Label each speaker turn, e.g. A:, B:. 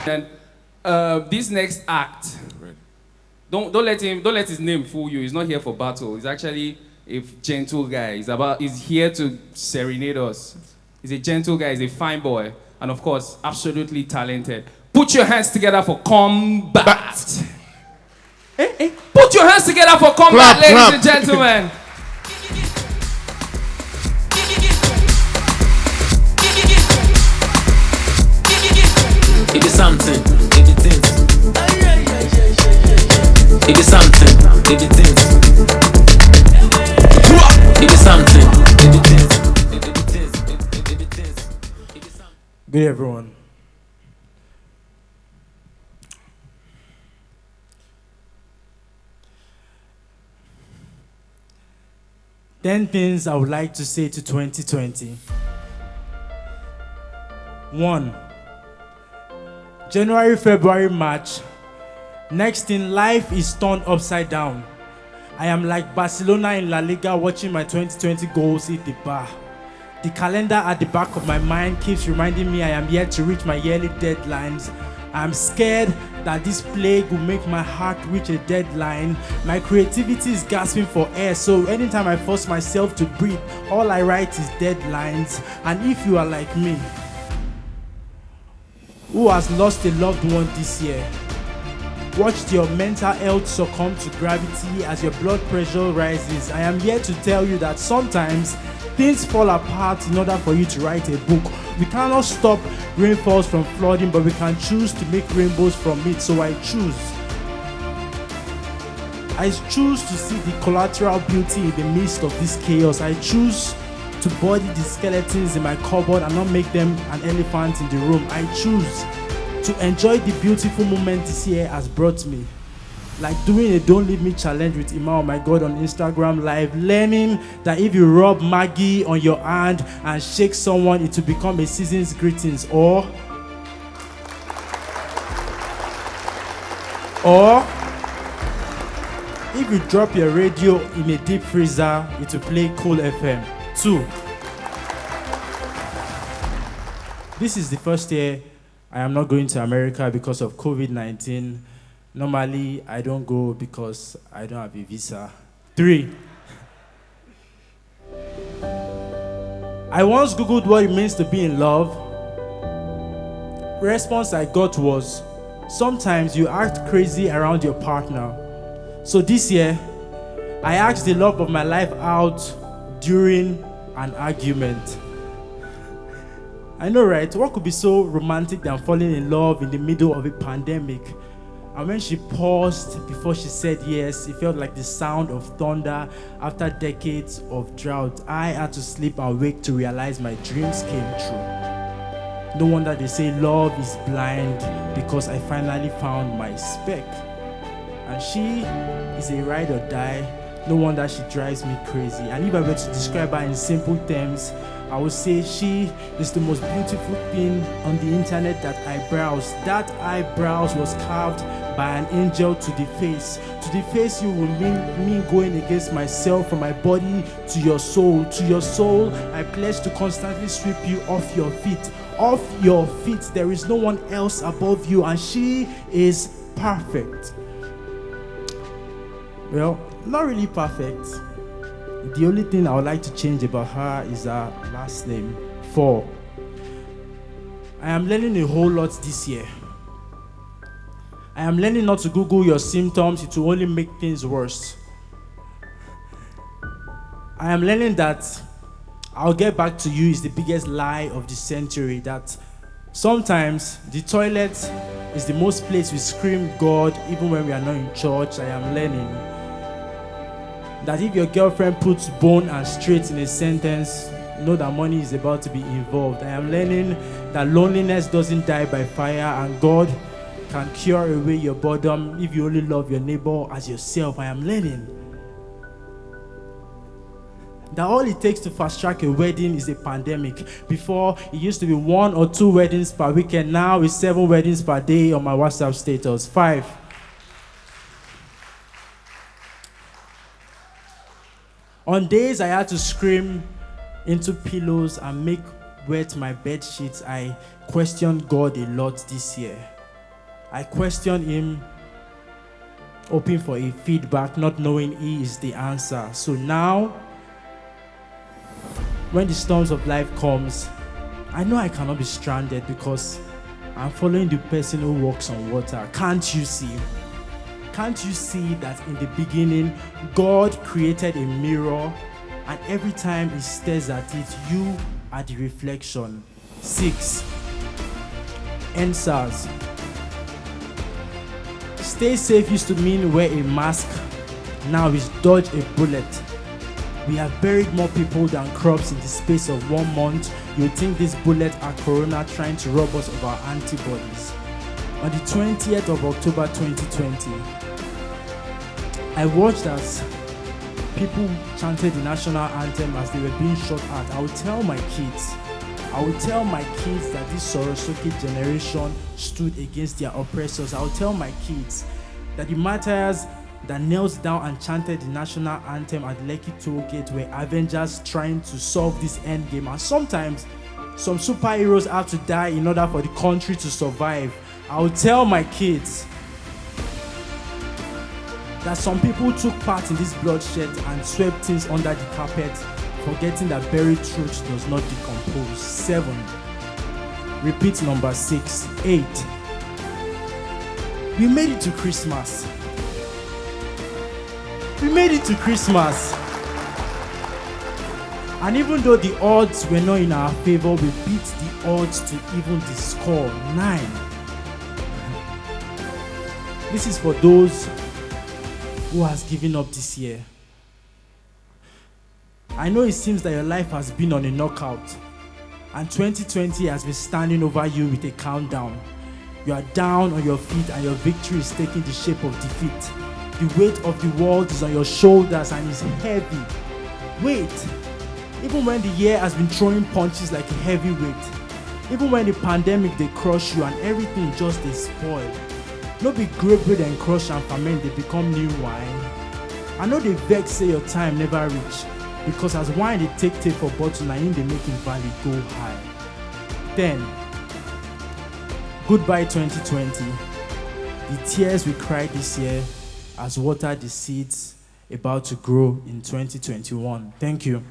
A: And this next act, don't let his name fool you. He's not here for battle. He's actually a gentle guy. He's here to serenade us. He's a gentle guy. He's a fine boy, and of course, absolutely talented. Put your hands together for KORMBAT. Put your hands together for KORMBAT, ladies and gentlemen.
B: It is something, it is. It is something, it is. It is something, it is.
C: Good everyone. Ten things I would like to say to 2020. 1. January, February, March. Next thing, life is turned upside down. I am like Barcelona in La Liga watching my 2020 goals hit the bar. The calendar at the back of my mind keeps reminding me I am yet to reach my yearly deadlines. I am scared that this plague will make my heart reach a deadline. My creativity is gasping for air, so anytime I force myself to breathe, all I write is deadlines. And if you are like me, who has lost a loved one this year, watched your mental health succumb to gravity as your blood pressure rises, I am here to tell you that sometimes things fall apart in order for you to write a book. We cannot stop rainfalls from flooding, but we can choose to make rainbows from it. So I choose to see the collateral beauty in the midst of this chaos. I choose to body the skeletons in my cupboard and not make them an elephant in the room. I choose to enjoy the beautiful moment this year has brought me. Like doing a Don't Leave Me challenge with Ima, oh my God, on Instagram Live, learning that if you rub Maggie on your hand and shake someone, it will become a season's greetings. Or if you drop your radio in a deep freezer, it will play Cool FM. 2. This is the first year I am not going to America because of COVID-19. Normally, I don't go because I don't have a visa. 3. I once Googled what it means to be in love. The response I got was, sometimes you act crazy around your partner. So this year, I asked the love of my life out during an argument. I know, right? What could be so romantic than falling in love in the middle of a pandemic? And when she paused before she said yes, it felt like the sound of thunder after decades of drought. I had to sleep and wake to realize my dreams came true. No wonder they say love is blind, because I finally found my spec. And she is a ride or die. No wonder she drives me crazy. And if I were to describe her in simple terms, I would say she is the most beautiful thing on the internet that I browsed. That I browsed was carved by an angel to the face. To the face, you will mean me going against myself, from my body to your soul. To your soul, I pledge to constantly sweep you off your feet. Off your feet. There is no one else above you, and she is perfect. Well, not really perfect. The only thing I would like to change about her is her last name. 4. I am learning a whole lot this year. I am learning not to Google your symptoms, it will only make things worse. I am learning that I'll get back to you is the biggest lie of the century. That sometimes the toilet is the most place we scream God even when we are not in church. I am learning that if your girlfriend puts bone and straight in a sentence, know that money is about to be involved. I am learning that loneliness doesn't die by fire, and God can cure away your boredom if you only love your neighbor as yourself. I am learning that all it takes to fast track a wedding is a pandemic. Before, it used to be 1 or 2 weddings per weekend. Now it's 7 weddings per day on my WhatsApp status. 5. On days I had to scream into pillows and make wet my bed sheets, I questioned God a lot this year. I questioned Him, hoping for a feedback, not knowing He is the answer. So now, when the storms of life comes, I know I cannot be stranded because I'm following the person who walks on water. Can't you see? Can't you see that in the beginning, God created a mirror, and every time He stares at it, you are the reflection. 6. Answers. Stay safe used to mean wear a mask. Now it's dodge a bullet. We have buried more people than crops in the space of 1 month. You think these bullets are corona trying to rob us of our antibodies. On the 20th of October 2020, I watched as people chanted the national anthem as they were being shot at. I would tell my kids that this Sorosoki generation stood against their oppressors. I would tell my kids that the martyrs that knelt down and chanted the national anthem at Lekki Tollgate were Avengers trying to solve this end game. And sometimes, some superheroes have to die in order for the country to survive. I would tell my kids that some people took part in this bloodshed and swept things under the carpet, forgetting that buried truth does not decompose. 7. Repeat number 6. 8. We made it to Christmas. We made it to Christmas. And even though the odds were not in our favor, we beat the odds to even the score. 9. This is for those who has given up this year. I know it seems that your life has been on a knockout, and 2020 has been standing over you with a countdown. You are down on your feet and your victory is taking the shape of defeat. The weight of the world is on your shoulders and is heavy. Wait, even when the year has been throwing punches like a heavy weight, even when the pandemic they crush you and everything just they spoil, no be grape bread and crush and ferment they become new wine. I know they vex say your time never reach, because as wine they take for bottle and they make it value go high. 10. Goodbye 2020. The tears we cried this year has watered the seeds about to grow in 2021. Thank you.